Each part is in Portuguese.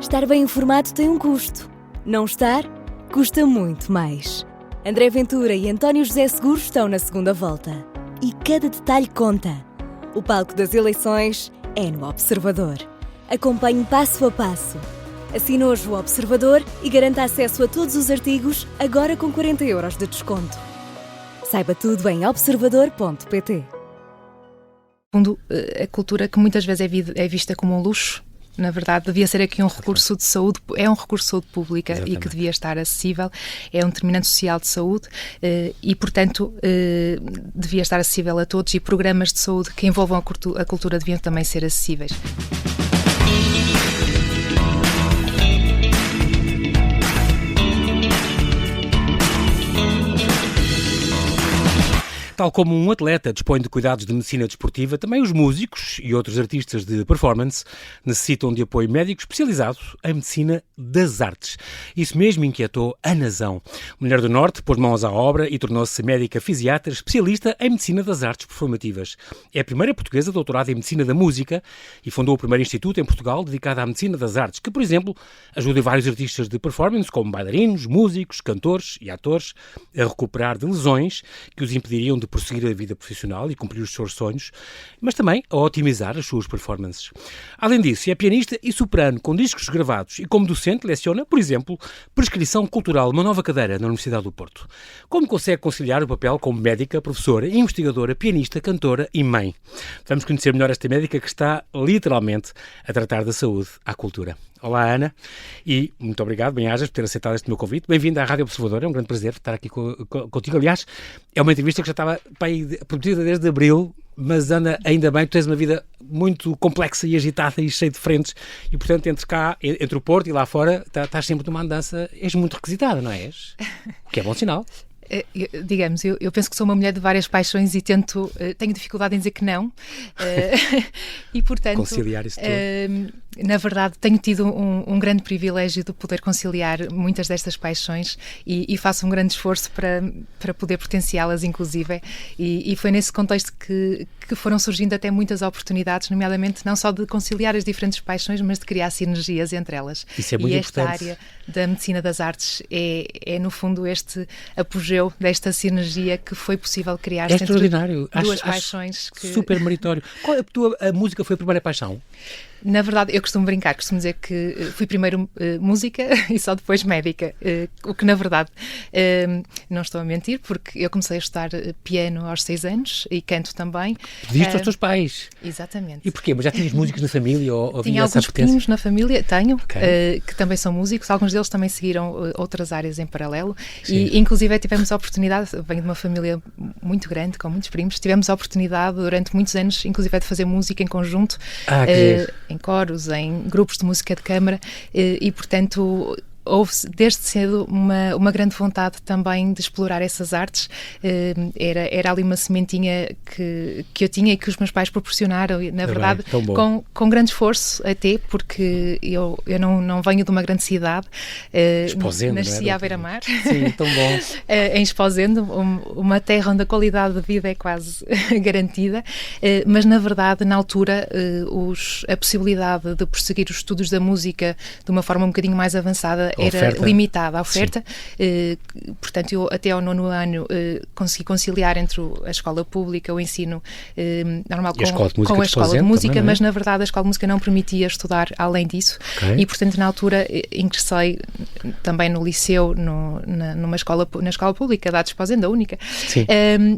Estar bem informado tem um custo. Não estar, custa muito mais. André Ventura e António José Seguro estão na segunda volta. E cada detalhe conta. O palco das eleições é no Observador. Acompanhe passo a passo. Assine hoje o Observador e garanta acesso a todos os artigos, agora com 40 € de desconto. Saiba tudo em observador.pt. No fundo, a cultura que muitas vezes é vista como um luxo, na verdade devia ser aqui um recurso de saúde, é um recurso de saúde pública. Exatamente. E que devia estar acessível, é um determinante social de saúde e, portanto, devia estar acessível a todos, e programas de saúde que envolvam a cultura deviam também ser acessíveis. Tal como um atleta dispõe de cuidados de medicina desportiva, também os músicos e outros artistas de performance necessitam de apoio médico especializado em medicina das artes. Isso mesmo inquietou a Nazão. Mulher do Norte pôs mãos à obra e tornou-se médica fisiatra especialista em medicina das artes performativas. É a primeira portuguesa doutorada em medicina da música e fundou o primeiro instituto em Portugal dedicado à medicina das artes, que, por exemplo, ajuda vários artistas de performance, como bailarinos, músicos, cantores e atores, a recuperar de lesões que os impediriam de prosseguir a vida profissional e cumprir os seus sonhos, mas também a otimizar as suas performances. Além disso, é pianista e soprano com discos gravados e, como docente, leciona, por exemplo, prescrição cultural, uma nova cadeira na Universidade do Porto. Como consegue conciliar o papel como médica, professora, investigadora, pianista, cantora e mãe? Vamos conhecer melhor esta médica que está literalmente a tratar da saúde à cultura. Olá, Ana, e muito obrigado, bem-ajas, por ter aceitado este meu convite. Bem-vinda à Rádio Observador, é um grande prazer estar aqui contigo. Aliás, é uma entrevista que já estava prometida desde abril, mas, Ana, ainda bem, tu tens uma vida muito complexa e agitada e cheia de frentes, e, portanto, entre o Porto e lá fora, estás sempre numa andança, és muito requisitada, não és? O que é bom sinal. Digamos, eu penso que sou uma mulher de várias paixões e tenho dificuldade em dizer que não, e portanto conciliar isso tudo. Na verdade tenho tido um grande privilégio de poder conciliar muitas destas paixões e faço um grande esforço para poder potenciá-las, inclusive, e foi nesse contexto que foram surgindo até muitas oportunidades, nomeadamente não só de conciliar as diferentes paixões, mas de criar sinergias entre elas. Isso é muito importante. E esta área da medicina das artes é no fundo este apogeu desta sinergia que foi possível criar entre duas paixões. Super meritório. A música foi a primeira paixão? Na verdade, eu costumo dizer que fui primeiro música e só depois médica, o que na verdade não estou a mentir, porque eu comecei a estudar piano aos 6 anos e canto também. Pediste aos teus pais? Exatamente. E porquê? Mas já tinhas músicos na família? Ou tinha alguns primos na família, que também são músicos, alguns deles também seguiram outras áreas em paralelo. Sim. E inclusive tivemos a oportunidade, venho de uma família muito grande, com muitos primos, tivemos a oportunidade durante muitos anos, inclusive de fazer música em conjunto, em coros, em grupos de música de câmara, e portanto houve desde cedo uma grande vontade também de explorar essas artes. Era ali uma sementinha que eu tinha e que os meus pais proporcionaram, na verdade, com grande esforço até, porque eu não venho de uma grande cidade. Esposende, nasci à beira-mar. Sim, tão bom. Em Esposende, uma terra onde a qualidade de vida é quase garantida, mas na verdade, na altura, a possibilidade de prosseguir os estudos da música de uma forma um bocadinho mais avançada era limitada, a oferta. Portanto, eu até ao 9º ano consegui conciliar entre a escola pública, o ensino normal com a escola de música, também, mas na verdade a escola de música não permitia estudar além disso. E portanto na altura ingressei também no liceu, na escola pública da Esposende, a única,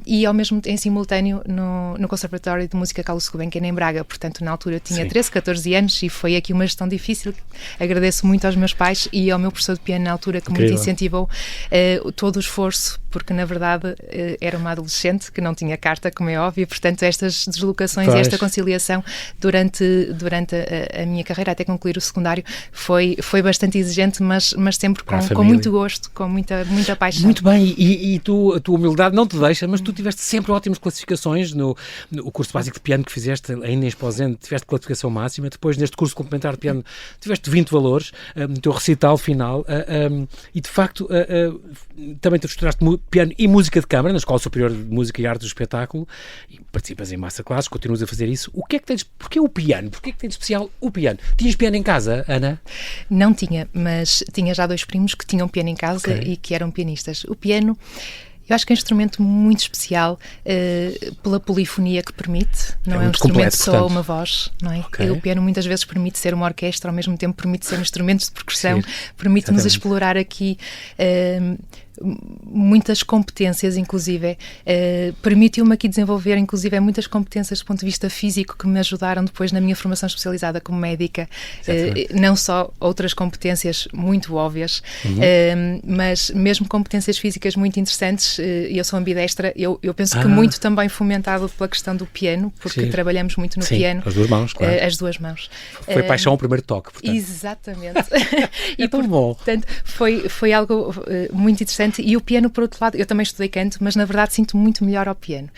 e ao mesmo tempo em simultâneo no Conservatório de Música Carlos Gulbenkian em Braga. Portanto na altura eu tinha 13, 14 anos e foi aqui uma gestão difícil. Agradeço muito aos meus pais e ao meu professor de piano na altura, que muito incentivou todo o esforço, porque na verdade era uma adolescente que não tinha carta, como é óbvio, e portanto estas deslocações e esta conciliação durante a minha carreira até concluir o secundário foi bastante exigente, mas sempre com muito gosto, com muita paixão. Muito bem, e a tua humildade não te deixa, mas tu tiveste sempre ótimas classificações no curso básico de piano que fizeste ainda em Esposende, tiveste classificação máxima, depois neste curso complementar de piano tiveste 20 valores no teu recital final, e de facto também tu estudaste piano e música de câmara na Escola Superior de Música e Arte do Espetáculo e participas em masterclasses, continuas a fazer isso. O que é que tens, porquê o piano? Porquê é que tem de especial o piano? Tinhas piano em casa, Ana? Não tinha, mas tinha já 2 primos que tinham piano em casa e que eram pianistas. O piano, eu acho que é um instrumento muito especial pela polifonia que permite. Não é um instrumento completo, só portanto. uma voz, não é? O piano muitas vezes permite ser uma orquestra, ao mesmo tempo permite ser um instrumento de percussão, permite-nos explorar aqui muitas competências, inclusive. Permitiu-me aqui desenvolver, inclusive, muitas competências do ponto de vista físico que me ajudaram depois na minha formação especializada como médica. Não só outras competências muito óbvias, mas mesmo competências físicas muito interessantes. Eu sou ambidestra, eu penso que muito também fomentado pela questão do piano, porque trabalhamos muito no piano. As 2 mãos, claro. As 2 mãos. Foi paixão ao primeiro toque, portanto. Exatamente. É tão bom. Portanto, foi algo muito interessante. E o piano, por outro lado, eu também estudei canto, mas na verdade sinto muito melhor ao piano.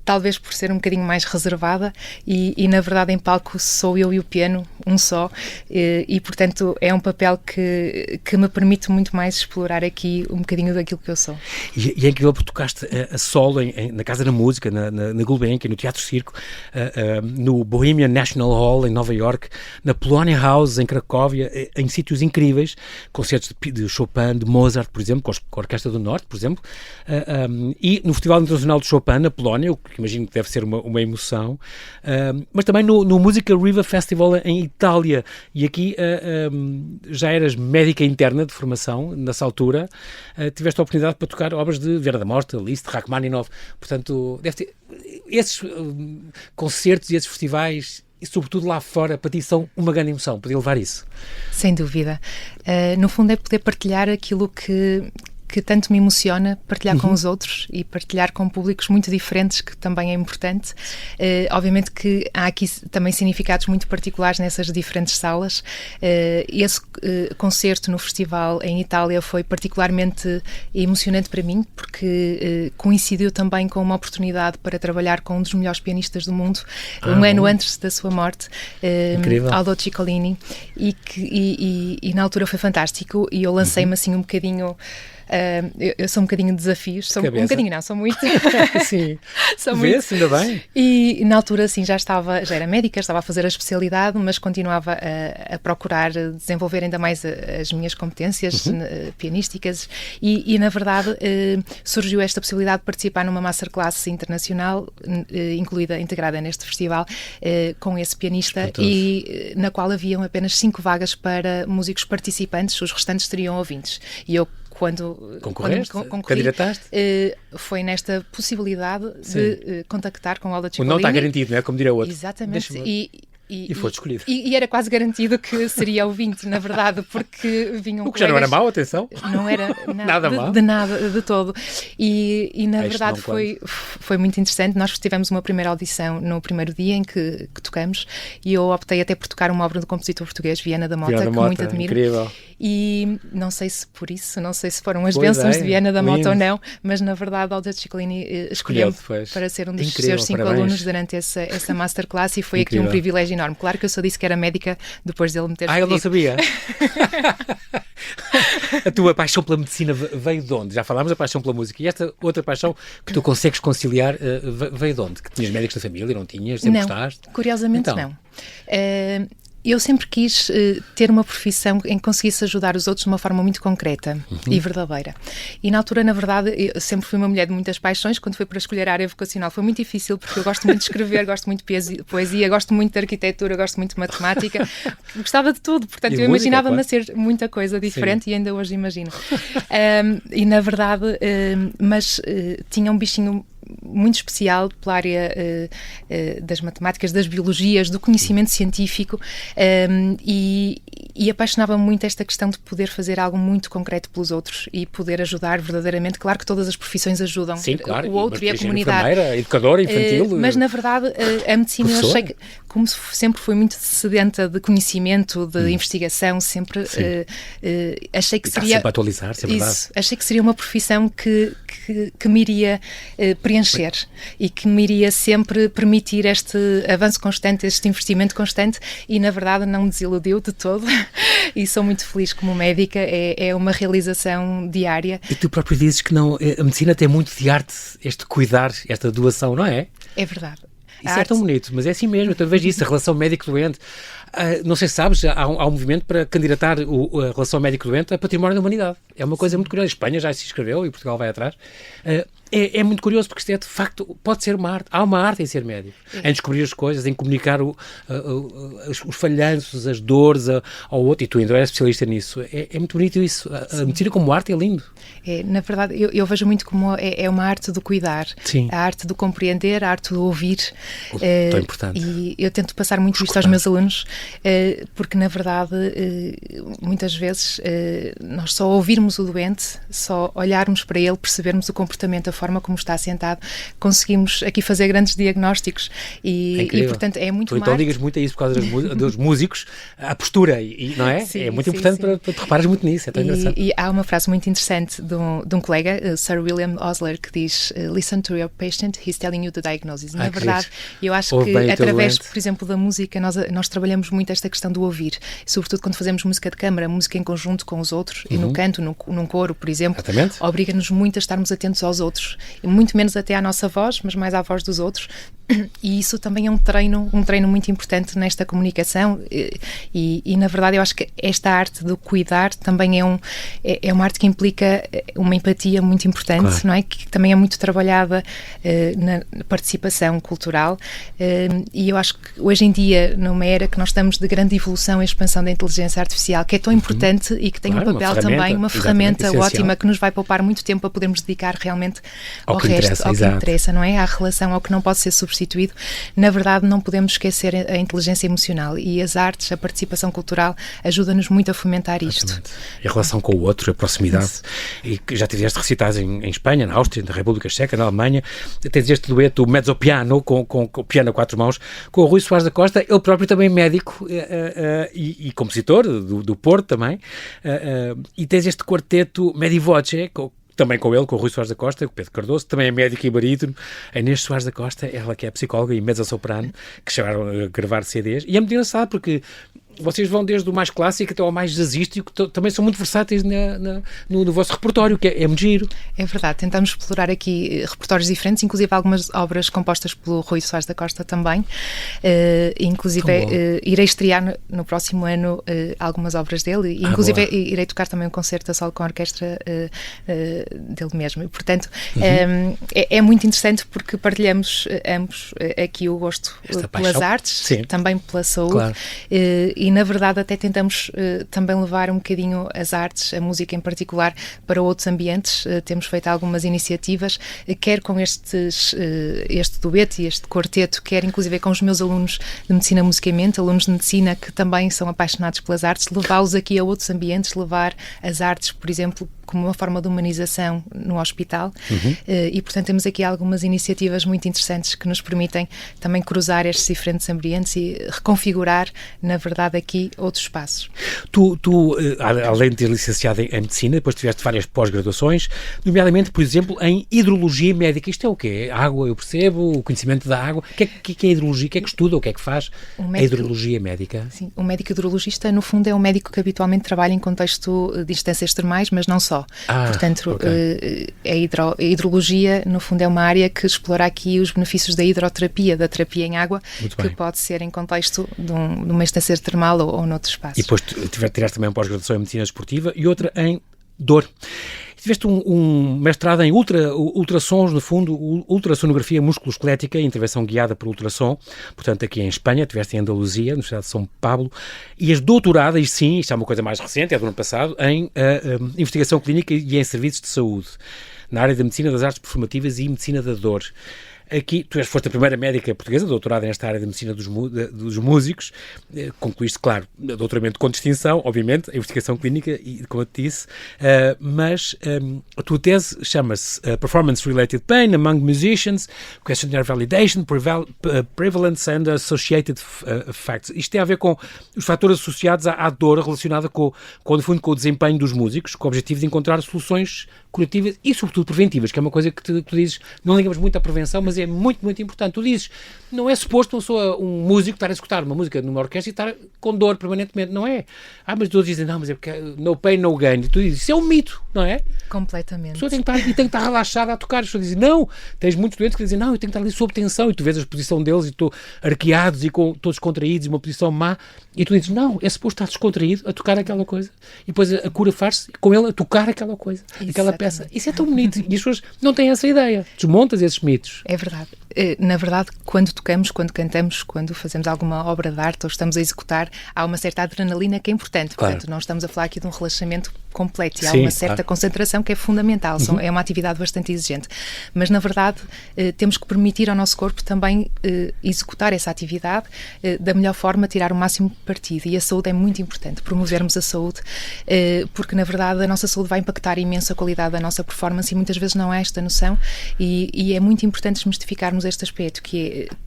Talvez por ser um bocadinho mais reservada e na verdade em palco sou eu e o piano, um só, e portanto é um papel que me permite muito mais explorar aqui um bocadinho daquilo que eu sou. E é incrível porque tocaste a solo na Casa da Música, na Gulbenkian, no Teatro Circo, no Bohemian National Hall em Nova York, na Polonia House em Cracóvia, em sítios incríveis, concertos de Chopin, de Mozart, por exemplo, com a Orquestra do Norte, por exemplo, e no Festival Internacional de Chopin na Polónia, o que imagino que deve ser uma emoção, mas também no Musica Riva Festival em Itália, e aqui já eras médica interna de formação, nessa altura, tiveste a oportunidade para tocar obras de Vieira da Morte, Liszt, Rachmaninoff, portanto, deve ter, esses concertos e esses festivais, e sobretudo lá fora, para ti são uma grande emoção, poder levar isso. Sem dúvida. No fundo é poder partilhar aquilo que tanto me emociona, partilhar com os outros e partilhar com públicos muito diferentes, que também é importante. Obviamente que há aqui também significados muito particulares nessas diferentes salas. Esse concerto no festival em Itália foi particularmente emocionante para mim, porque coincidiu também com uma oportunidade para trabalhar com um dos melhores pianistas do mundo, um ano antes da sua morte, Aldo Ciccolini, e na altura foi fantástico, e eu lancei-me assim um bocadinho... eu sou um bocadinho de desafios, sou muito. Sim, sou vê-se, ainda bem. E na altura, sim, já era médica, estava a fazer a especialidade, mas continuava a procurar desenvolver ainda mais as minhas competências pianísticas e na verdade, surgiu esta possibilidade de participar numa masterclass internacional, integrada neste festival, com esse pianista, e na qual haviam apenas 5 vagas para músicos participantes, os restantes seriam ouvintes. E eu, quando concorri, candidataste? Foi nesta possibilidade de contactar com o Aldo Ciccolini. O não está garantido, não é? Como diria o outro. Exatamente. E foi escolhido. E era quase garantido que seria ouvinte, na verdade, porque vinham o que já não era mau, atenção. Não era nada mau. De nada, de todo. E na verdade foi muito interessante. Nós tivemos uma primeira audição no primeiro dia em que tocamos, e eu optei até por tocar uma obra do compositor português, Viana da Mota, que muito admiro. Incrível. E não sei se por isso, não sei se foram as bênçãos de Viana da Mota ou não, mas na verdade Aldo Ciccolini escolheu para ser um dos seus 5 alunos durante essa masterclass, e foi aqui um privilégio enorme. Claro que eu só disse que era médica depois dele me ter escolhido. Ele não sabia? A tua paixão pela medicina veio de onde? Já falámos da paixão pela música, e esta outra paixão que tu consegues conciliar veio de onde? Que tinhas médicos da família, não tinhas? Sempre gostaste? Curiosamente não. Eu sempre quis ter uma profissão em que conseguisse ajudar os outros de uma forma muito concreta e verdadeira. E na altura, na verdade, eu sempre fui uma mulher de muitas paixões. Quando foi para escolher a área vocacional foi muito difícil, porque eu gosto muito de escrever, gosto muito de poesia, gosto muito de arquitetura, gosto muito de matemática, gostava de tudo. Portanto, eu imaginava-me a ser muita coisa diferente. Sim. E ainda hoje imagino. E na verdade, mas tinha um bichinho muito especial pela área das matemáticas, das biologias, do conhecimento científico, e apaixonava-me muito esta questão de poder fazer algo muito concreto pelos outros e poder ajudar verdadeiramente. Claro que todas as profissões ajudam. Sim, claro, o outro e a comunidade. Educadora infantil. Mas na verdade a medicina, eu achei que, como sempre fui muito sedenta de conhecimento, de investigação, sempre achei que seria... sempre a atualizar-se, é verdade. Isso, achei que seria uma profissão que me iria preencher e que me iria sempre permitir este avanço constante, este investimento constante, e na verdade não me desiludiu de todo. e sou muito feliz como médica, é uma realização diária. E tu próprio dizes que não, a medicina tem muito de arte, este cuidar, esta doação, não é? É verdade. Isso é tão bonito, mas é assim mesmo, eu vejo isso, a relação médico-doente. Não sei se sabes, há um movimento para candidatar a relação médico-doente a património da humanidade. É uma coisa muito curiosa. A Espanha já se inscreveu e Portugal vai atrás. É muito curioso porque isto é, de facto, pode ser uma arte. Há uma arte em ser médico, em descobrir as coisas, em comunicar os falhanços, as dores ao outro. E tu ainda és especialista nisso. É muito bonito isso. A medicina como arte é lindo. Na verdade, eu vejo muito como é uma arte do cuidar. Sim. A arte do compreender, a arte do ouvir. Tão importante. E eu tento passar muito isto aos meus alunos, porque, na verdade, muitas vezes nós só ouvirmos o doente, só olharmos para ele, percebermos o comportamento, a forma como está sentado, conseguimos aqui fazer grandes diagnósticos e portanto, é muito Tu então ligas muito a isso por causa dos músicos, a postura, não é? Sim, é muito importante para te repares muito nisso, é tão engraçado. E há uma frase muito interessante de um colega, Sir William Osler, que diz: listen to your patient, he's telling you the diagnosis. Na verdade, eu acho que através, por exemplo, da música, nós trabalhamos muito esta questão do ouvir, sobretudo quando fazemos música de câmara, música em conjunto com os outros, e no canto, num coro, por exemplo, obriga-nos muito a estarmos atentos aos outros, muito menos até à nossa voz, mas mais à voz dos outros. E isso também é um treino muito importante nesta comunicação e na verdade eu acho que esta arte do cuidar também é uma arte que implica uma empatia muito importante, claro. Não é? Que também é muito trabalhada na participação cultural e eu acho que hoje em dia, numa era que nós estamos de grande evolução e expansão da inteligência artificial, que é tão importante e que tem um papel também, uma ferramenta ótima que nos vai poupar muito tempo a podermos dedicar realmente ao resto, ao que interessa, não é? À relação, ao que não pode ser substituído. Na verdade, não podemos esquecer a inteligência emocional e as artes, a participação cultural ajuda-nos muito a fomentar isto. Exatamente. E a relação com o outro, a proximidade. Isso. E que já tiveste recitais em Espanha, na Áustria, na República Checa, na Alemanha. Tens este dueto mezzo-piano, com o piano a quatro mãos, com o Rui Soares da Costa, ele próprio também médico e compositor do Porto também. E tens este quarteto Medivoce, também com ele, com o Rui Soares da Costa, com o Pedro Cardoso, também é médico e barítono, a Inês Soares da Costa, ela que é psicóloga e mezzo-soprano, que chegaram a gravar CDs. E é muito engraçado porque vocês vão desde o mais clássico até ao mais jazzístico, que também são muito versáteis no vosso repertório, que é muito giro. É verdade, tentamos explorar aqui repertórios diferentes, inclusive algumas obras compostas pelo Rui Soares da Costa também. Inclusive, irei estrear no próximo ano algumas obras dele, inclusive irei tocar também um concerto a solo com a orquestra dele mesmo. E, portanto, é muito interessante porque partilhamos ambos aqui o gosto pelas artes, sim, também pela saúde, claro. E na verdade até tentamos também levar um bocadinho as artes, a música em particular, para outros ambientes. Temos feito algumas iniciativas, quer com este dueto e este quarteto, quer inclusive com os meus alunos de Medicina Musicamente, alunos de Medicina que também são apaixonados pelas artes, levá-los aqui a outros ambientes, levar as artes, por exemplo, como uma forma de humanização no hospital. E, portanto, temos aqui algumas iniciativas muito interessantes que nos permitem também cruzar estes diferentes ambientes e reconfigurar, na verdade, aqui outros espaços. Tu além de ter licenciado em Medicina, depois tiveste várias pós-graduações, nomeadamente, por exemplo, em Hidrologia Médica. Isto é o quê? Água, eu percebo, o conhecimento da água. O que é hidrologia? O que é que estuda? O que é que faz a Hidrologia Médica? Sim, o médico hidrologista, no fundo, é um médico que habitualmente trabalha em contexto de instâncias termais, mas não só. Portanto, okay. A hidrologia, no fundo, é uma área que explora aqui os benefícios da hidroterapia, da terapia em água, que pode ser em contexto de uma instância termal ou noutro espaço. E depois tiraste também uma pós-graduação em Medicina Desportiva e outra em dor. Tiveste um mestrado em ultrassons, no fundo, ultrassonografia musculoesquelética, intervenção guiada por ultrassom, portanto aqui em Espanha, tiveste em Andaluzia, na Universidade de São Pablo, e és doutorada, e sim, isto é uma coisa mais recente, é do ano passado, em investigação clínica e em serviços de saúde, na área da medicina das artes performativas e medicina da dor. Aqui, foste a primeira médica portuguesa doutorada nesta área de medicina dos músicos, concluíste, claro, doutoramento com distinção, obviamente, a investigação clínica, e como eu te disse, mas a tua tese chama-se Performance-Related Pain Among Musicians, Questionnaire Validation, Prevalence and Associated Facts. Isto tem a ver com os fatores associados à dor relacionada no fundo, com o desempenho dos músicos, com o objetivo de encontrar soluções curativas e, sobretudo, preventivas, que é uma coisa que tu dizes, não ligamos muito à prevenção, mas mas é muito, muito importante. Tu dizes, não é suposto uma pessoa, um músico estar a executar uma música numa orquestra e estar com dor permanentemente, não é? Mas todos dizem, não, mas é porque no pain, no gain. E tu dizes, isso é um mito, não é? Completamente. A pessoa tem que estar relaxada a tocar. As pessoas dizem, não, tens muitos doentes que dizem, não, eu tenho que estar ali sob tensão, e tu vês a exposição deles e estou arqueados e todos contraídos, uma posição má, e tu dizes, não, é suposto estar descontraído a tocar aquela coisa, e depois a cura faz-se com ele a tocar aquela coisa, aquela peça. Isso é tão bonito, e as pessoas não têm essa ideia. Desmontas esses mitos. É verdade. Na verdade, quando tocamos, quando cantamos, quando fazemos alguma obra de arte ou estamos a executar, há uma certa adrenalina que é importante. Claro. Portanto, não estamos a falar aqui de um relaxamento completo, e há Sim, uma certa concentração que é fundamental. É uma atividade bastante exigente. Mas, na verdade, temos que permitir ao nosso corpo também executar essa atividade da melhor forma, tirar o máximo partido. E a saúde é muito importante, promovermos a saúde, porque, na verdade, a nossa saúde vai impactar imenso a qualidade da nossa performance, e muitas vezes não há esta noção, e é muito importante desmistificarmos este aspecto, que é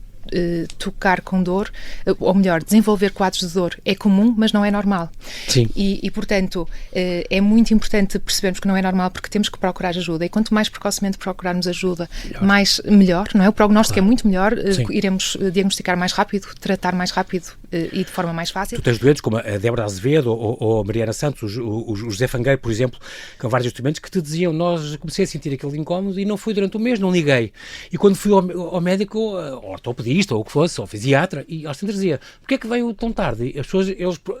tocar com dor, ou melhor, desenvolver quadros de dor é comum, mas não é normal. Sim. E portanto, é muito importante percebermos que não é normal, porque temos que procurar ajuda, e quanto mais precocemente procurarmos ajuda, melhor, não é? O prognóstico é muito melhor, iremos diagnosticar mais rápido, tratar mais rápido e de forma mais fácil. Tu tens doentes como a Débora Azevedo ou a Mariana Santos, o José Fangueiro, por exemplo, com vários instrumentos que te diziam, nós comecei a sentir aquele incómodo e não fui durante um mês, não liguei. E quando fui ao médico, ortopedista, ou o que fosse, ou fisiatra, e às tantas dizia, porque é que veio tão tarde? E as pessoas,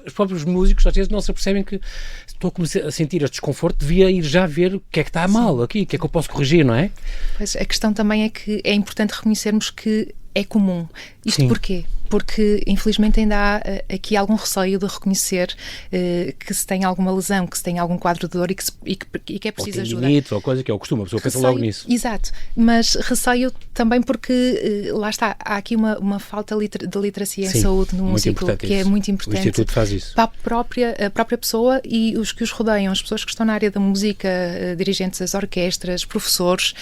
os próprios músicos, às vezes não se apercebem que estou a sentir este desconforto, devia ir já ver o que é que está mal aqui, o que é que eu posso corrigir, não é? Pois, a questão também é que é importante reconhecermos que é comum. Isto porquê? Porque, infelizmente, ainda há aqui algum receio de reconhecer que se tem alguma lesão, que se tem algum quadro de dor e que é preciso ajuda. Ou coisa que é o costume, a pessoa pensa logo nisso. Exato, mas receio também porque, lá está, há aqui uma falta de literacia em saúde no músico, que é muito importante. O Instituto faz isso. Para a própria pessoa e os que os rodeiam, as pessoas que estão na área da música, dirigentes das orquestras, professores,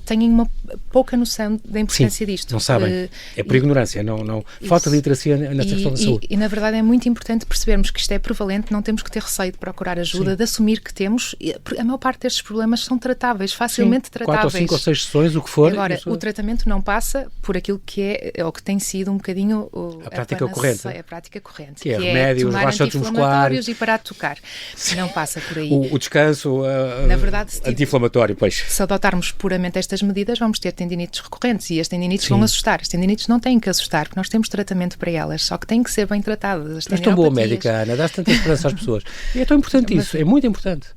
têm uma pouca noção da importância disto. Não sabem. É por ignorância, não falta de literacia nesta questão da saúde. E, na verdade, é muito importante percebermos que isto é prevalente, não temos que ter receio de procurar ajuda, de assumir que temos. A maior parte destes problemas são tratáveis, facilmente tratáveis. 4 ou 5 ou 6 sessões, o que for. Agora, o tratamento não passa por aquilo que é, ou que tem sido um bocadinho a prática corrente. A prática corrente. Que é remédios, relaxantes musculares. E parar de tocar. Não passa por aí. O descanso na verdade, anti-inflamatório, pois. Se adotarmos puramente estas medidas, vamos ter tendinites recorrentes, e as tendinites vão assustar. As tendinites não têm que assustar, porque nós temos tratamento para elas, só que têm que ser bem tratadas. Mas tão boa médica, Ana, dás tanta esperança às pessoas. E é tão importante isso, é muito importante.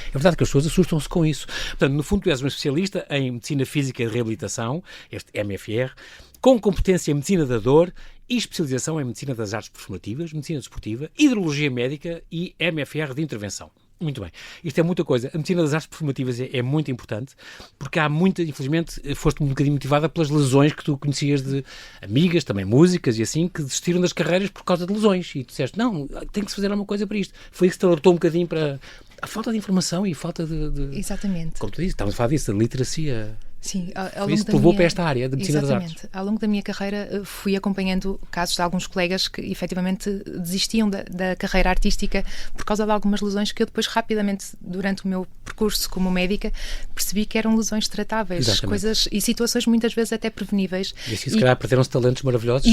É verdade que as pessoas assustam-se com isso. Portanto, no fundo, tu és uma especialista em Medicina Física e Reabilitação, este MFR, com competência em Medicina da Dor e especialização em Medicina das Artes Performativas, Medicina Desportiva, Hidrologia Médica e MFR de Intervenção. Muito bem. Isto é muita coisa. A medicina das artes performativas é muito importante, porque há muita, infelizmente, foste um bocadinho motivada pelas lesões que tu conhecias de amigas, também músicas e assim, que desistiram das carreiras por causa de lesões. E tu disseste, não, tem que se fazer alguma coisa para isto. Foi isso que te alertou um bocadinho para a falta de informação e falta de... Exatamente. Como tu dizes, estamos a falar disso, da literacia... Sim, foi isso que te levou para esta área de Medicina das Artes. Exatamente. Ao longo da minha carreira fui acompanhando casos de alguns colegas que efetivamente desistiam da carreira artística por causa de algumas lesões que eu depois rapidamente, durante o meu percurso como médica, percebi que eram lesões tratáveis, coisas e situações muitas vezes até preveníveis. E assim se calhar perderam-se talentos maravilhosos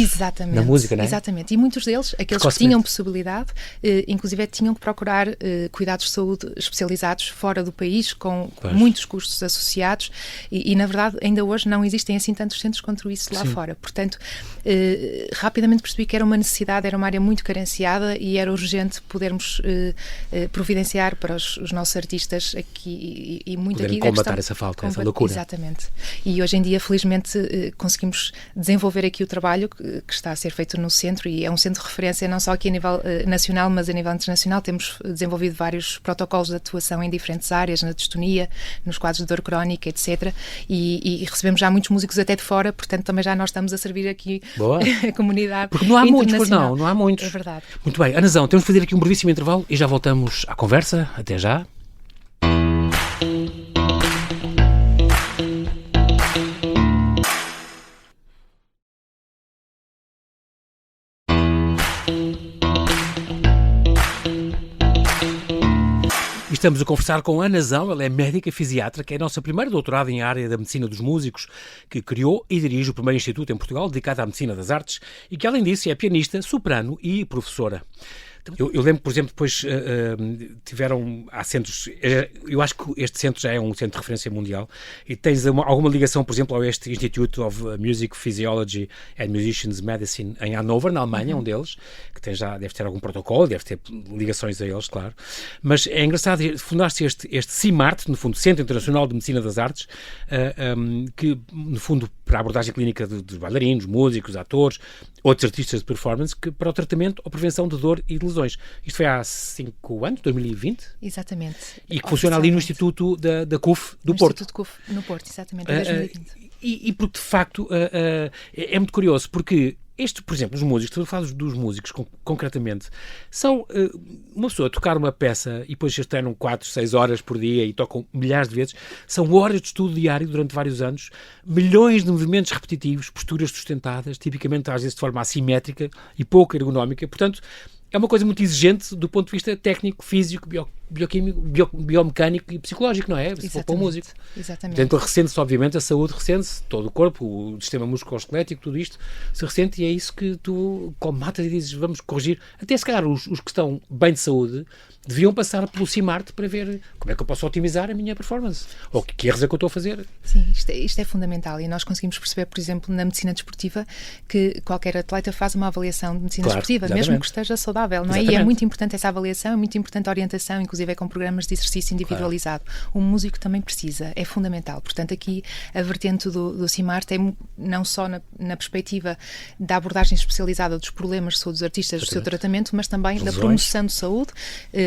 na música, não é? Exatamente. E muitos deles, aqueles que tinham possibilidade, inclusive tinham que procurar cuidados de saúde especializados fora do país, com muitos custos associados e na verdade, ainda hoje não existem assim tantos centros quanto isso lá fora. Portanto, rapidamente percebi que era uma necessidade, era uma área muito carenciada e era urgente podermos providenciar para os nossos artistas aqui e muito poderem aqui combater essa falta, essa lacuna. Exatamente. E hoje em dia, felizmente, conseguimos desenvolver aqui o trabalho que está a ser feito no centro, e é um centro de referência não só aqui a nível nacional, mas a nível internacional. Temos desenvolvido vários protocolos de atuação em diferentes áreas, na distonia, nos quadros de dor crónica, etc. E recebemos já muitos músicos até de fora, portanto também já nós estamos a servir aqui a comunidade. Porque não há muitos, pois não há muitos. É verdade. Muito bem, Anazão, temos de fazer aqui um brevíssimo intervalo e já voltamos à conversa. Até já. estamos a conversar com Ana Zão, ela é médica fisiatra, que é a nossa primeira doutorada em área da medicina dos músicos, que criou e dirige o primeiro instituto em Portugal dedicado à medicina das artes e que, além disso, é pianista, soprano e professora. Eu lembro, por exemplo, depois há centros, eu acho que este centro já é um centro de referência mundial e tens alguma ligação, por exemplo, ao este Institute of Music Physiology and Musicians Medicine em Hannover, na Alemanha, um deles, que deve ter algum protocolo, deve ter ligações a eles, claro. Mas é engraçado, fundaste este CIMART, no fundo, Centro Internacional de Medicina das Artes, que, no fundo, para a abordagem clínica dos bailarinos, músicos, atores, outros artistas de performance, para o tratamento ou prevenção de dor e de lesões. Isto foi há 5 anos, 2020? Exatamente. E que funciona ali no Instituto da CUF do Porto. Instituto CUF, no Porto, exatamente, em 2020. E porque, de facto, é muito curioso, porque por exemplo, os músicos, estou a falar dos músicos concretamente, são uma pessoa a tocar uma peça e depois eles treinam 4, 6 horas por dia e tocam milhares de vezes, são horas de estudo diário durante vários anos, milhões de movimentos repetitivos, posturas sustentadas, tipicamente às vezes de forma assimétrica e pouco ergonómica, portanto, é uma coisa muito exigente do ponto de vista técnico, físico, bioquímico, biomecânico e psicológico, não é? Se for para o músico. Exatamente. Portanto, ressente-se, obviamente, a saúde ressente-se, todo o corpo, o sistema musculoesquelético, tudo isto se ressente e é isso que tu, como matas e dizes, vamos corrigir. Até se calhar os que estão bem de saúde deviam passar pelo CIMART para ver como é que eu posso otimizar a minha performance. Ou que erros é que eu estou a fazer. Sim, isto é fundamental e nós conseguimos perceber, por exemplo, na medicina desportiva, que qualquer atleta faz uma avaliação de medicina desportiva, exatamente. Mesmo que esteja saudável, não é? E é muito importante essa avaliação, é muito importante a orientação, inclusive é com programas de exercício individualizado. O músico também precisa, é fundamental. Portanto, aqui a vertente do CIMART é não só na perspectiva da abordagem especializada dos problemas de saúde dos artistas, do seu tratamento, mas também da promoção de saúde,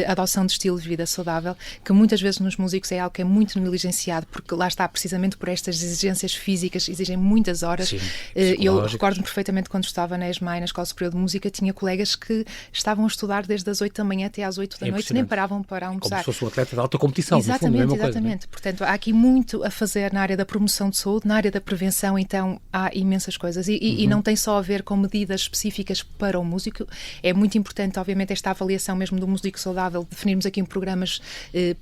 adoção de estilo de vida saudável, que muitas vezes nos músicos é algo que é muito negligenciado, porque lá está, precisamente por estas exigências físicas, exigem muitas horas. Sim, eu recordo-me perfeitamente quando estava na ESMAI, na Escola Superior de Música, tinha colegas que estavam a estudar desde as 8 da manhã até às 8 da noite, nem paravam para almoçar. Como se fosse um atleta de alta competição, exatamente, no fundo, exatamente. Coisa, não é? Portanto, há aqui muito a fazer na área da promoção de saúde, na área da prevenção, então há imensas coisas. E não tem só a ver com medidas específicas para o músico, é muito importante, obviamente, esta avaliação mesmo do músico saudável, definirmos aqui programas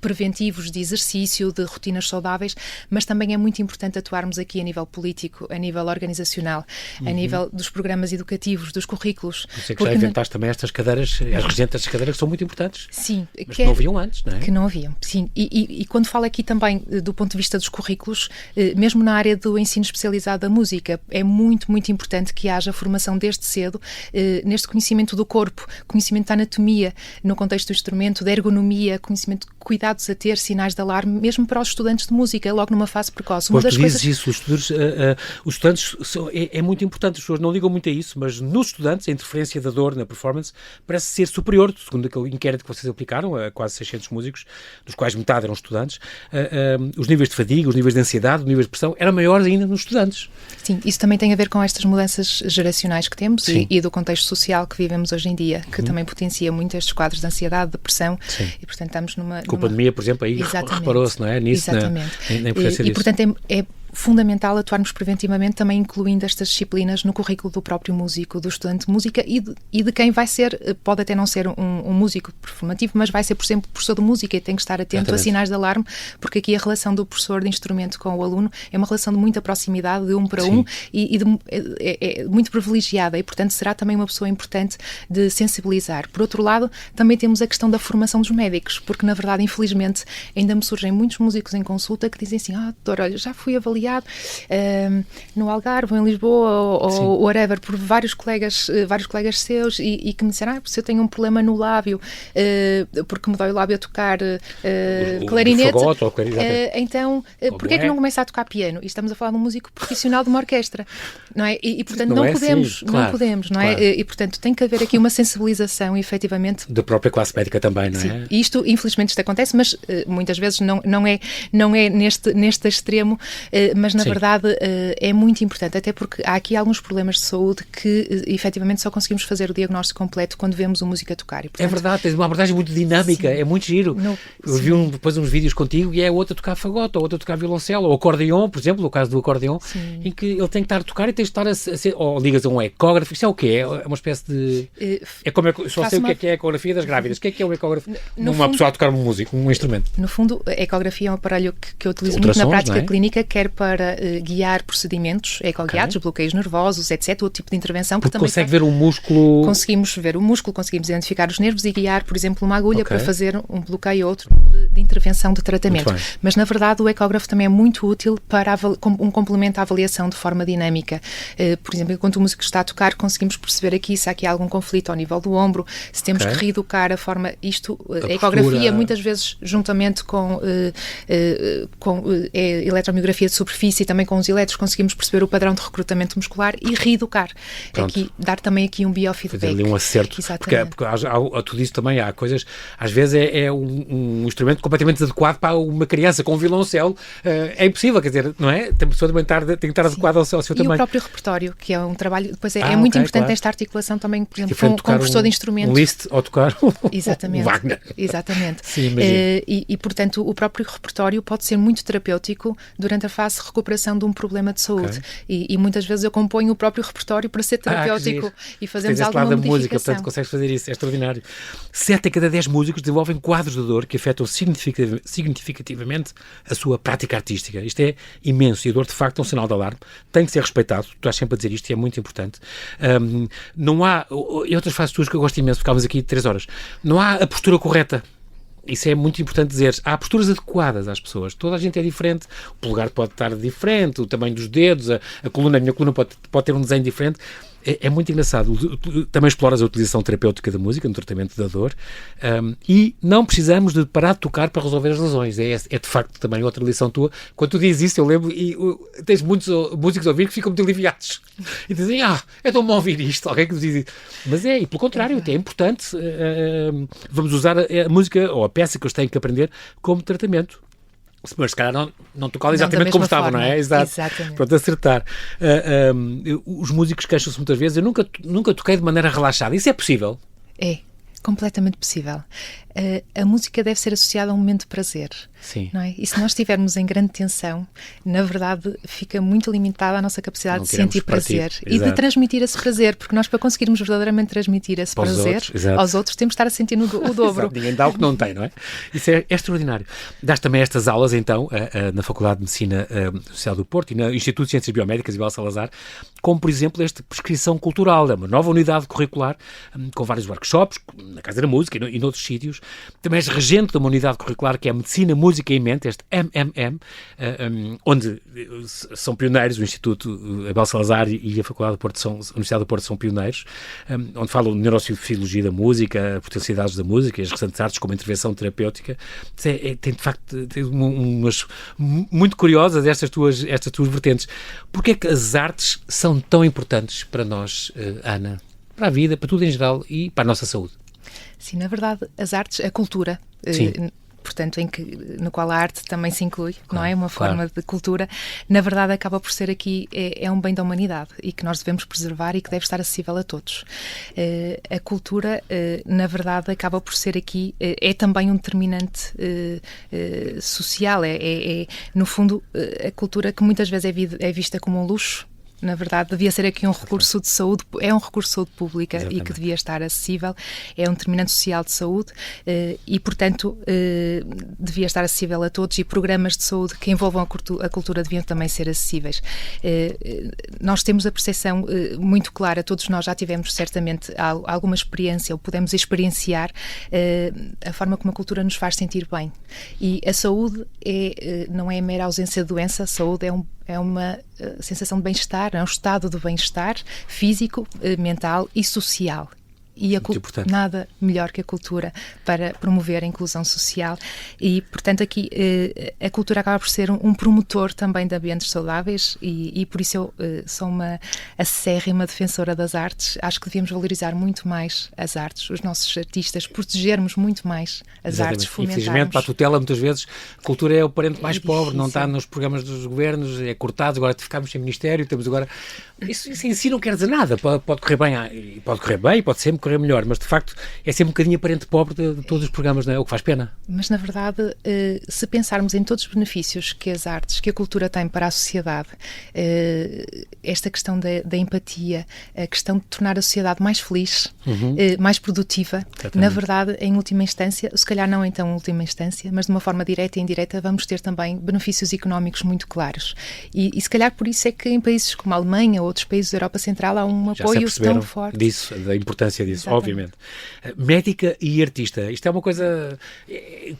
preventivos de exercício, de rotinas saudáveis, mas também é muito importante atuarmos aqui a nível político, a nível organizacional, a nível dos programas educativos, dos currículos. Por isso é que já inventaste também estas cadeiras, as regentes destas cadeiras que são muito importantes. Sim. Mas que não haviam antes, não é? Que não haviam, sim. E quando falo aqui também do ponto de vista dos currículos, mesmo na área do ensino especializado da música, é muito, muito importante que haja formação desde cedo neste conhecimento do corpo, conhecimento da anatomia, no contexto do instrumento, da ergonomia, conhecimento de cuidados a ter, sinais de alarme, mesmo para os estudantes de música, logo numa fase precoce. Pois tu dizes isso, os estudantes é muito importante, as pessoas não ligam muito a isso, mas nos estudantes a interferência da dor na performance parece ser superior, segundo aquele inquérito que vocês aplicaram a quase 600 músicos, dos quais metade eram estudantes, os níveis de fadiga, os níveis de ansiedade, os níveis de pressão eram maiores ainda nos estudantes. Sim, isso também tem a ver com estas mudanças geracionais que temos e do contexto social que vivemos hoje em dia, que também potencia muito estes quadros de ansiedade, depressão. Sim. E, portanto, estamos numa... Com a pandemia, por exemplo, aí reparou-se, não é? Nisso, exatamente. Na importância disso. E, portanto, é fundamental atuarmos preventivamente, também incluindo estas disciplinas no currículo do próprio músico, do estudante de música e de quem vai ser, pode até não ser um músico performativo, mas vai ser, por exemplo, professor de música e tem que estar atento a sinais de alarme, porque aqui a relação do professor de instrumento com o aluno é uma relação de muita proximidade, de um para um, e é muito privilegiada e, portanto, será também uma pessoa importante de sensibilizar. Por outro lado, também temos a questão da formação dos médicos, porque, na verdade, infelizmente, ainda me surgem muitos músicos em consulta que dizem assim, doutor, olha, já fui avaliado no Algarve ou em Lisboa ou whatever, por vários colegas seus e que me disseram, se eu tenho um problema no lábio porque me dói o lábio a tocar clarinete, então porquê é que não começa a tocar piano? E estamos a falar de um músico profissional de uma orquestra, não é? E portanto não podemos, não é? E portanto tem que haver aqui uma sensibilização, efetivamente, da própria classe médica também, não é? E isto, infelizmente, acontece, mas muitas vezes não é neste extremo, mas na verdade é muito importante, até porque há aqui alguns problemas de saúde que efetivamente só conseguimos fazer o diagnóstico completo quando vemos o músico a tocar. E, portanto, é verdade, tens uma abordagem muito dinâmica, é muito giro. Eu vi depois uns vídeos contigo e é outro a tocar fagote, ou outro a tocar violoncelo, ou acordeão, por exemplo, o caso do acordeão, em que ele tem que estar a tocar e tens de estar a ser, ou ligas a um ecógrafo. Isso é o quê? É uma espécie de... só sei o que é a ecografia das grávidas. O que é um ecógrafo? Uma pessoa a tocar um instrumento. No fundo, a ecografia é um aparelho que eu utilizo muito na prática clínica, quer para guiar procedimentos ecoguiados, bloqueios nervosos, etc. Outro tipo de intervenção. Porque também consegue ver o músculo... Conseguimos ver o músculo, conseguimos identificar os nervos e guiar, por exemplo, uma agulha para fazer um bloqueio ou outro de intervenção de tratamento. Mas, na verdade, o ecógrafo também é muito útil para um complemento à avaliação de forma dinâmica. Por exemplo, enquanto o músico está a tocar, conseguimos perceber aqui se há aqui algum conflito ao nível do ombro, se temos que reeducar a forma... A ecografia, muitas vezes, juntamente com eletromiografia de superfície e também com os eletros, conseguimos perceber o padrão de recrutamento muscular e reeducar. Dar também aqui um biofeedback. Fazer ali um acerto. Porque tu dizes também, há coisas, às vezes é um instrumento completamente adequado para uma criança com um violoncelo. É impossível, quer dizer, não é? Tem pessoa também tem que estar adequada ao seu tamanho. E o próprio repertório, que é um trabalho, depois é muito importante esta articulação também, por exemplo, com um professor de instrumento. Um Liszt ou tocar Exatamente. Wagner. Exatamente. Sim, e, portanto, o próprio repertório pode ser muito terapêutico durante a fase de recuperação de um problema de saúde. E muitas vezes eu componho o próprio repertório para ser terapêutico e fazemos alguma modificação. Música, portanto, consegues fazer isso, é extraordinário. 7 em cada 10 músicos desenvolvem quadros de dor que afetam significativamente a sua prática artística. Isto é imenso e a dor, de facto, é um sinal de alarme. Tem que ser respeitado. Tu estás sempre a dizer isto e é muito importante. Não há... E outras frases tuas que eu gosto imenso, ficámos aqui 3 horas. Não há a postura correta. Isso é muito importante dizer. Há posturas adequadas às pessoas. Toda a gente é diferente. O polegar pode estar diferente, o tamanho dos dedos, a minha coluna pode ter um desenho diferente. É muito engraçado. Também exploras a utilização terapêutica da música no tratamento da dor e não precisamos de parar de tocar para resolver as lesões. É de facto também outra lição tua. Quando tu dizes isso, eu lembro, e tens muitos músicos a ouvir que ficam muito aliviados e dizem, é tão bom ouvir isto, alguém que nos diz isso. Mas e pelo contrário, até é importante. Vamos usar a música ou a peça que eles têm que aprender como tratamento. Mas se calhar não tocava exatamente como estava, não é? Exatamente. Pronto, acertar. Os músicos queixam-se muitas vezes. Eu nunca toquei de maneira relaxada. Isso é possível? É completamente possível. A música deve ser associada a um momento de prazer. Sim. Não é? E se nós estivermos em grande tensão, na verdade, fica muito limitada a nossa capacidade de sentir prazer e de transmitir esse prazer, porque nós, para conseguirmos verdadeiramente transmitir esse prazer aos outros, temos de estar a sentir o dobro. Ninguém dá o que não tem, não é? Isso é extraordinário. Dás também estas aulas, então, na Faculdade de Medicina Social do Porto e no Instituto de Ciências Biomédicas Ibel Salazar, como, por exemplo, esta prescrição cultural, uma nova unidade curricular, com vários workshops, na Casa da Música e noutros sítios. Também és regente de uma unidade curricular que é Medicina, Música e Mente, este MMM, onde são pioneiros, o Instituto Abel Salazar e a Faculdade do Porto a Universidade do Porto são pioneiros, onde falam de neurofisiologia da música, potencialidades da música e as restantes artes como intervenção terapêutica. Tem de facto umas muito curiosas estas tuas vertentes. Porquê é que as artes são tão importantes para nós, Ana? Para a vida, para tudo em geral e para a nossa saúde? Sim, na verdade, as artes, a cultura, portanto, no qual a arte também se inclui, não é? Uma forma de cultura, na verdade acaba por ser aqui, é um bem da humanidade e que nós devemos preservar e que deve estar acessível a todos. A cultura, na verdade, acaba por ser aqui, é também um determinante social, no fundo, a cultura que muitas vezes é vista como um luxo. Na verdade, devia ser aqui um recurso de saúde, é um recurso de saúde pública. Exatamente. E que devia estar acessível, é um determinante social de saúde e, portanto, devia estar acessível a todos e programas de saúde que envolvam a cultura deviam também ser acessíveis. Nós temos a percepção muito clara, todos nós já tivemos certamente alguma experiência ou podemos experienciar a forma como a cultura nos faz sentir bem. E a saúde não é mera ausência de doença, a saúde é uma sensação de bem-estar, é um estado de bem-estar físico, mental e social. E nada melhor que a cultura para promover a inclusão social e, portanto, aqui a cultura acaba por ser um promotor também de ambientes saudáveis e por isso eu sou uma acérrima defensora das artes. Acho que devíamos valorizar muito mais as artes, os nossos artistas, protegermos muito mais as artes, fomentarmos. Infelizmente, para a tutela, muitas vezes, a cultura é o parente mais pobre, não está nos programas dos governos, é cortado, agora ficámos sem ministério, temos agora... Isso em si não quer dizer nada, pode correr bem, pode sempre correr melhor, mas de facto é sempre um bocadinho aparente pobre de todos os programas, não é? O que faz pena. Mas na verdade, se pensarmos em todos os benefícios que as artes, que a cultura tem para a sociedade, esta questão da empatia, a questão de tornar a sociedade mais feliz, mais produtiva, exatamente. Na verdade, em última instância, se calhar não então em última instância, mas de uma forma direta e indireta, vamos ter também benefícios económicos muito claros. E se calhar por isso é que em países como a Alemanha ou outros países da Europa Central há um apoio tão forte. Disso, da importância disso, exatamente. Obviamente. Médica e artista, isto é uma coisa,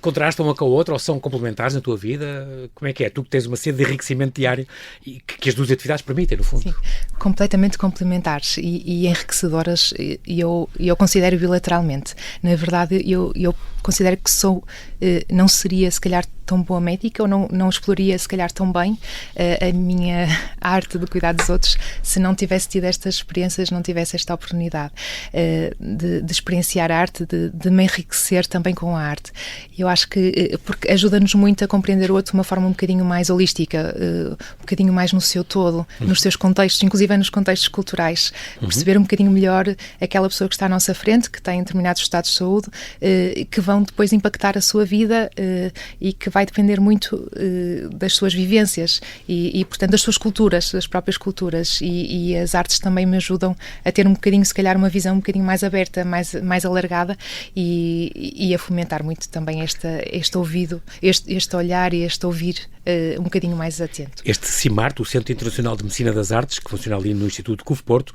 contrastam uma com a outra ou são complementares na tua vida? Como é que é? Tu que tens uma sede de enriquecimento diário e que as duas atividades permitem, no fundo. Sim, completamente complementares e enriquecedoras, e eu considero bilateralmente. Na verdade, eu considero que não seria, se calhar, tão boa médica ou não exploraria, se calhar, tão bem a minha arte de cuidar dos outros se não tivesse tido estas experiências, não tivesse esta oportunidade de experienciar a arte, de me enriquecer também com a arte. Eu acho que, porque ajuda-nos muito a compreender o outro de uma forma um bocadinho mais holística, um bocadinho mais no seu todo, nos seus contextos, inclusive nos contextos culturais, perceber um bocadinho melhor aquela pessoa que está à nossa frente, que tem determinados estados de saúde, que vão depois impactar a sua vida e que vai depender muito das suas vivências e, portanto, das suas culturas, das próprias culturas, e as artes também me ajudam a ter um bocadinho, se calhar, uma visão um bocadinho mais aberta, mais alargada e a fomentar muito também este ouvido, este olhar e este ouvir um bocadinho mais atento. Este CIMART, o Centro Internacional de Medicina das Artes, que funciona ali no Instituto CUF Porto,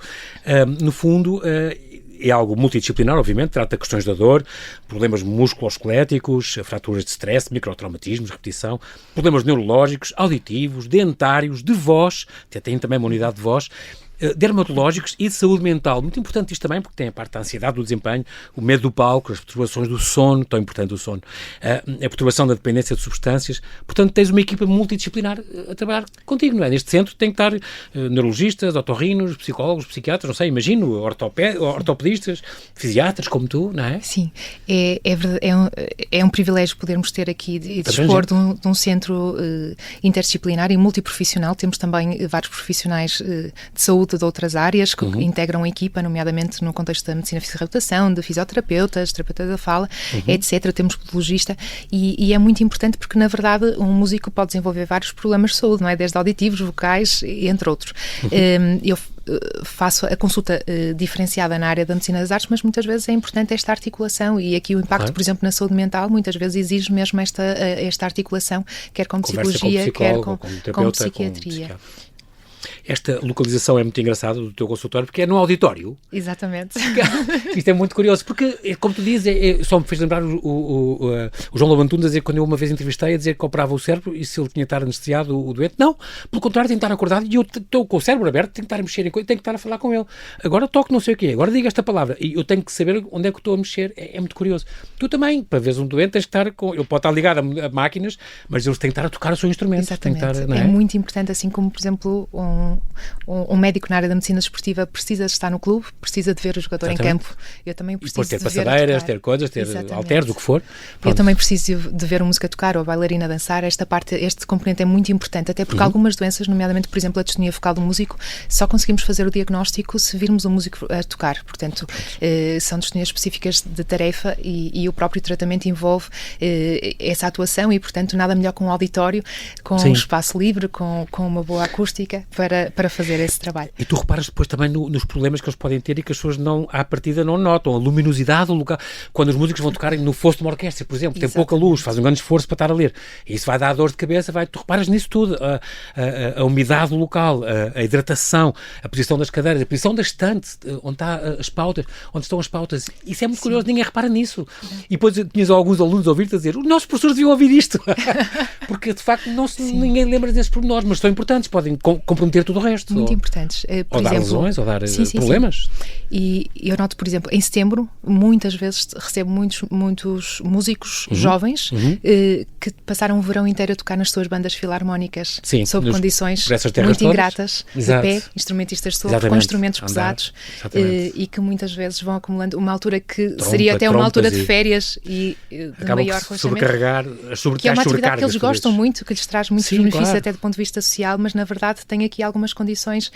no fundo... é algo multidisciplinar, obviamente, trata questões da dor, problemas musculoesqueléticos, fraturas de stress, microtraumatismos, repetição, problemas neurológicos, auditivos, dentários, de voz, tem também uma unidade de voz, dermatológicos e de saúde mental. Muito importante isto também, porque tem a parte da ansiedade do desempenho, o medo do palco, as perturbações do sono, tão importante o sono, a perturbação da dependência de substâncias. Portanto, tens uma equipa multidisciplinar a trabalhar contigo, não é? Neste centro tem que estar neurologistas, otorrinos, psicólogos, psiquiatras, não sei, imagino, ortopedistas, fisiatras como tu, não é? Sim, é um privilégio podermos ter aqui e dispor de um centro interdisciplinar e multiprofissional. Temos também vários profissionais de saúde de outras áreas que integram a equipa, nomeadamente no contexto da medicina física e reabilitação, de fisioterapeutas, terapeutas da fala, etc. Temos podologista e é muito importante porque, na verdade, um músico pode desenvolver vários problemas de saúde, não é? Desde auditivos, vocais, entre outros. Eu faço a consulta diferenciada na área da medicina das artes, mas muitas vezes é importante esta articulação e aqui o impacto, por exemplo, na saúde mental, muitas vezes exige mesmo esta articulação, quer com psicologia, quer com psiquiatria. Esta localização é muito engraçada do teu consultório, porque é no auditório. Exatamente. Isto é muito curioso, porque, como tu dizes, só me fez lembrar o João Lobantunes a dizer, quando eu uma vez entrevistei, a dizer que operava o cérebro e se ele tinha que estar anestesiado, o doente. Não, pelo contrário, tem que estar acordado e eu estou com o cérebro aberto, tenho que estar a mexer em coisa, tenho que estar a falar com ele. Agora toco não sei o quê, agora diga esta palavra e eu tenho que saber onde é que estou a mexer. É muito curioso. Tu também, para veres um doente, tens que estar com... Ele pode estar ligado a máquinas, mas eles têm que estar a tocar o seu instrumento. Exatamente. Tem que estar, é muito importante, assim como, por exemplo, um médico na área da medicina desportiva precisa de estar no clube, precisa de ver o jogador em campo. Eu também preciso ter passadeiras, ter coisas, ter halteres, o que for. Pronto. Eu também preciso de ver a música tocar ou a bailarina dançar. Este componente é muito importante, até porque algumas doenças, nomeadamente, por exemplo, a distonia focal do músico, só conseguimos fazer o diagnóstico se virmos o músico a tocar. Portanto, são distonias específicas de tarefa e o próprio tratamento envolve essa atuação e, portanto, nada melhor com um auditório, com um espaço livre, com uma boa acústica para fazer esse trabalho. E tu reparas depois também nos problemas que eles podem ter e que as pessoas à partida não notam. A luminosidade do local. Quando os músicos vão tocar no fosso de uma orquestra, por exemplo, tem pouca luz, faz um grande esforço para estar a ler. E isso vai dar dor de cabeça, tu reparas nisso tudo. A umidade do local, a hidratação, a posição das cadeiras, a posição da estante, onde estão as pautas. Isso é muito curioso, ninguém repara nisso. E depois tinhas alguns alunos a ouvir-te a dizer, os nossos professores deviam ouvir isto. porque de facto ninguém lembra desses pormenores, mas são importantes, podem comprometer tudo o resto. Muito importantes. Ou dar lesões, ou dar problemas. Sim. E eu noto, por exemplo, em setembro, muitas vezes recebo muitos músicos jovens que passaram o verão inteiro a tocar nas suas bandas filarmónicas, sob condições muito ingratas, de pé, instrumentistas de sopro, com instrumentos pesados, e que muitas vezes vão acumulando uma altura que seria até uma altura de férias e de maior relaxamento. Sobrecarregar, que é uma atividade que eles gostam muito, que lhes traz muitos benefícios até do ponto de vista social, mas na verdade tem aqui algumas condições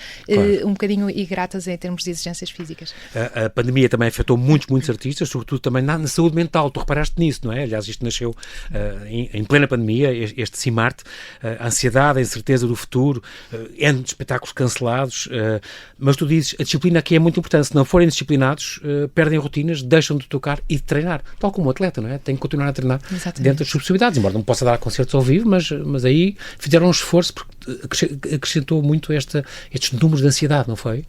um bocadinho ingratas em termos de exigências físicas. A pandemia também afetou muitos artistas, sobretudo também na saúde mental. Tu reparaste nisso, não é? Aliás, isto nasceu em plena pandemia, este CIMARTE, a ansiedade, a incerteza do futuro, N de espetáculos cancelados, mas tu dizes, a disciplina aqui é muito importante. Se não forem disciplinados, perdem rotinas, deixam de tocar e de treinar, tal como o atleta, não é? Tem que continuar a treinar dentro das suas possibilidades, embora não possa dar concertos ao vivo, mas aí fizeram um esforço porque acrescentou muito estes números de ansiedade, não foi?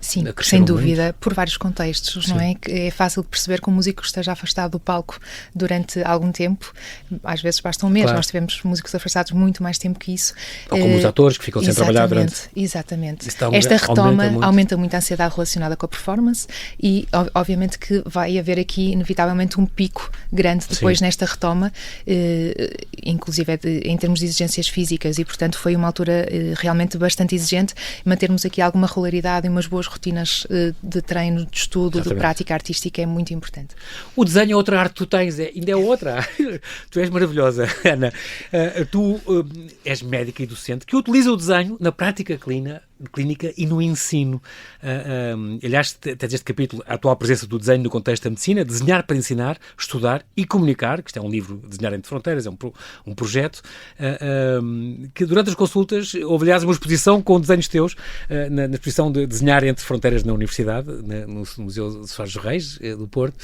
Sim, sem dúvida, por vários contextos, não é? É fácil de perceber que um músico esteja afastado do palco durante algum tempo, às vezes basta um mês, nós tivemos músicos afastados muito mais tempo que isso. Ou como os atores que ficam sem trabalhar durante... Exatamente. Esta retoma aumenta muito a ansiedade relacionada com a performance e obviamente que vai haver aqui inevitavelmente um pico grande depois nesta retoma, inclusive em termos de exigências físicas, e portanto foi uma altura realmente bastante exigente. Mantermos aqui alguma regularidade e umas boas rotinas de treino, de estudo, de prática artística é muito importante. O desenho é outra arte que tu tens, ainda é outra. Tu és maravilhosa, Ana. Tu és médica e docente que utiliza o desenho na prática clínica e no ensino. Aliás, tens este capítulo, a atual presença do desenho no contexto da medicina, desenhar para ensinar, estudar e comunicar, que isto é um livro, Desenhar Entre Fronteiras, é um projeto, que durante as consultas houve, aliás, uma exposição com desenhos teus, na exposição de Desenhar Entre Fronteiras na Universidade, no Museu de Soares dos Reis, do Porto.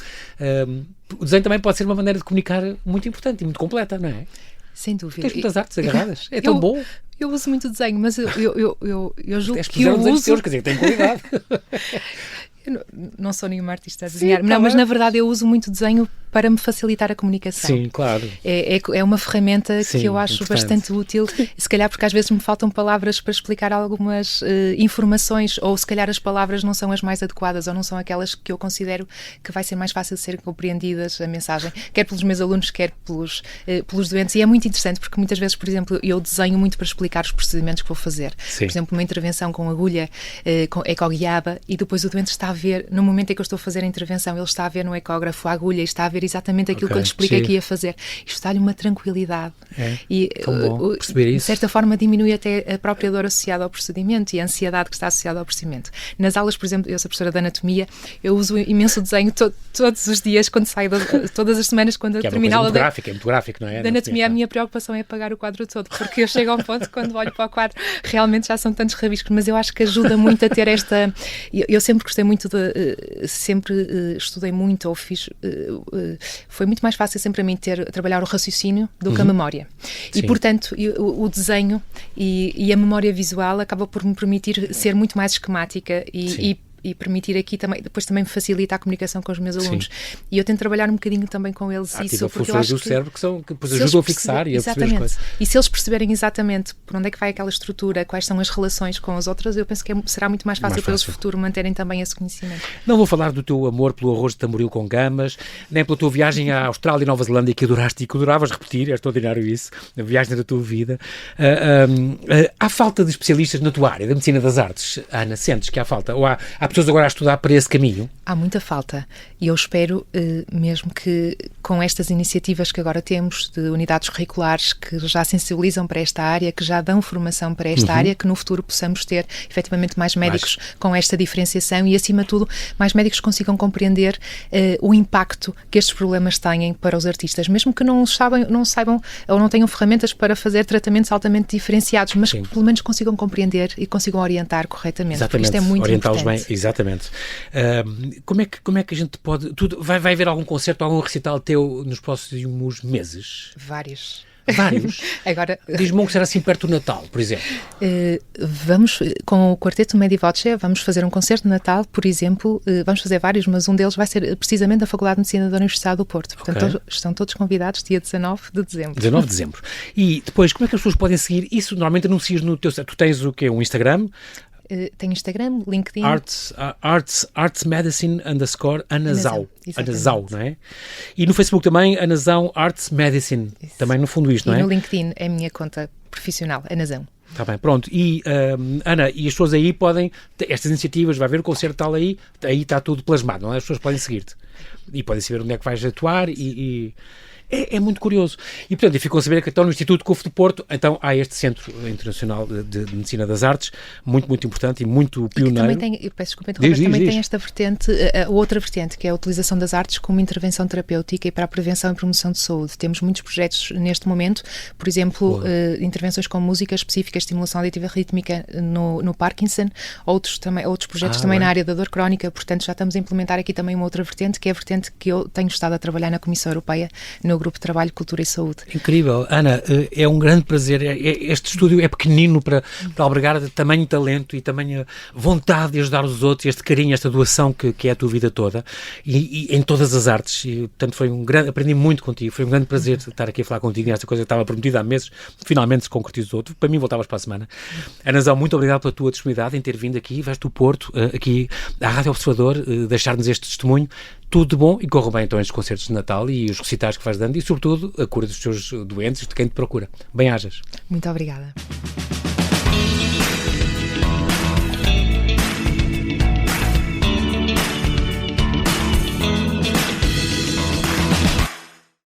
O desenho também pode ser uma maneira de comunicar muito importante e muito completa, não é? Sem dúvida. Tens muitas artes agarradas. É tão bom. Eu uso muito desenho, mas eu julgo que eu uso... Teus, quer dizer, tem qualidade. Eu não sou nenhuma artista a desenhar, mas na verdade eu uso muito desenho para me facilitar a comunicação. Sim, claro. É uma ferramenta que eu acho bastante útil, se calhar porque às vezes me faltam palavras para explicar algumas informações, ou se calhar as palavras não são as mais adequadas, ou não são aquelas que eu considero que vai ser mais fácil de ser compreendidas a mensagem, quer pelos meus alunos, quer pelos doentes, e é muito interessante porque muitas vezes, por exemplo, eu desenho muito para explicar os procedimentos que vou fazer. Sim. Por exemplo, uma intervenção com agulha ecoguiada, e depois o doente está a ver, no momento em que eu estou a fazer a intervenção, ele está a ver no ecógrafo a agulha e está a ver exatamente aquilo que eu lhe expliquei que ia fazer. Isto dá-lhe uma tranquilidade. E perceber isso. De certa forma diminui até a própria dor associada ao procedimento e a ansiedade que está associada ao procedimento. Nas aulas, por exemplo, eu sou professora de anatomia, eu uso imenso desenho todos os dias, quando saio, todas as semanas, quando eu termino a aula é muito gráfico, não é? Da anatomia, a minha preocupação é apagar o quadro todo, porque eu chego a um ponto quando olho para o quadro, realmente já são tantos rabiscos, mas eu acho que ajuda muito a ter esta... Eu sempre gostei muito sempre estudei muito, ou fiz... foi muito mais fácil sempre a mim trabalhar o raciocínio do que a memória. Sim. E, portanto, o desenho e a memória visual acaba por me permitir ser muito mais esquemática e permitir aqui também, depois também facilita a comunicação com os meus alunos. Sim. E eu tento trabalhar um bocadinho também com eles isso, porque eu acho do cérebro que depois ajudam a fixar e a perceber as coisas. E se eles perceberem exatamente por onde é que vai aquela estrutura, quais são as relações com as outras, eu penso que será muito mais fácil para eles no futuro manterem também esse conhecimento. Não vou falar do teu amor pelo arroz de tamboril com gamas, nem pela tua viagem à Austrália e Nova Zelândia, que adoraste e que adoravas repetir, é extraordinário isso, a viagem da tua vida. Há falta de especialistas na tua área, da medicina das artes, Ana, sentes que há falta? Ou há pessoas agora a estudar para esse caminho? Há muita falta e eu espero mesmo que com estas iniciativas que agora temos de unidades curriculares que já sensibilizam para esta área, que já dão formação para esta área, que no futuro possamos ter efetivamente mais médicos com esta diferenciação e, acima de tudo, mais médicos consigam compreender o impacto que estes problemas têm para os artistas, mesmo que não saibam ou não tenham ferramentas para fazer tratamentos altamente diferenciados, mas que pelo menos consigam compreender e consigam orientar corretamente. Exatamente. Porque isto é muito orientá-los importante. Bem, exatamente. Como é que a gente pode... Vai haver algum concerto, algum recital teu nos próximos meses? Vários. Vários? Agora, diz-me um que será assim perto do Natal, por exemplo. Vamos, com o Quarteto Medivoce, vamos fazer um concerto de Natal, por exemplo, vamos fazer vários, mas um deles vai ser precisamente da Faculdade de Medicina da Universidade do Porto. Portanto, estão todos convidados dia 19 de dezembro. 19 de dezembro. E depois, como é que as pessoas podem seguir? Isso normalmente anuncias no teu... Tu tens o quê? Um Instagram? Tenho Instagram, LinkedIn. Arts Medicine _ Anazao. Anazao, não é? E no Facebook também, Anazao Arts Medicine. Isso. Também no fundo isto, não é? E no LinkedIn é a minha conta profissional, Anazao. Está bem, pronto. E, Ana, e as pessoas aí podem, estas iniciativas, vai haver o concerto tal aí está tudo plasmado, não é? As pessoas podem seguir-te. E podem saber onde é que vais atuar É muito curioso. E, portanto, ficam a saber que então no Instituto CUF do Porto, então há este Centro Internacional de Medicina das Artes, muito, muito importante e muito pioneiro. E também tem, peço desculpa interromper, também tem esta vertente, a outra vertente, que é a utilização das artes como intervenção terapêutica e para a prevenção e promoção de saúde. Temos muitos projetos neste momento, por exemplo, intervenções com música específica, estimulação auditiva rítmica no Parkinson, outros projetos também na área da dor crónica, portanto já estamos a implementar aqui também uma outra vertente, que é a vertente que eu tenho estado a trabalhar na Comissão Europeia, no Grupo de Trabalho, Cultura e Saúde. Incrível. Ana, é um grande prazer. Este estúdio é pequenino para albergar tamanho talento e tamanha vontade de ajudar os outros, este carinho, esta doação que é a tua vida toda e em todas as artes. E, portanto, aprendi muito contigo. Foi um grande prazer estar aqui a falar contigo nesta coisa que estava prometida há meses. Finalmente se concretizou. Para mim, voltavas para a semana. Anazao, muito obrigado pela tua disponibilidade em ter vindo aqui. Vais do Porto, aqui à Rádio Observador, deixar-nos este testemunho. Tudo de bom e corram bem então estes concertos de Natal e os recitais que vais dando e, sobretudo, a cura dos teus doentes, de quem te procura. Bem-ajas. Muito obrigada.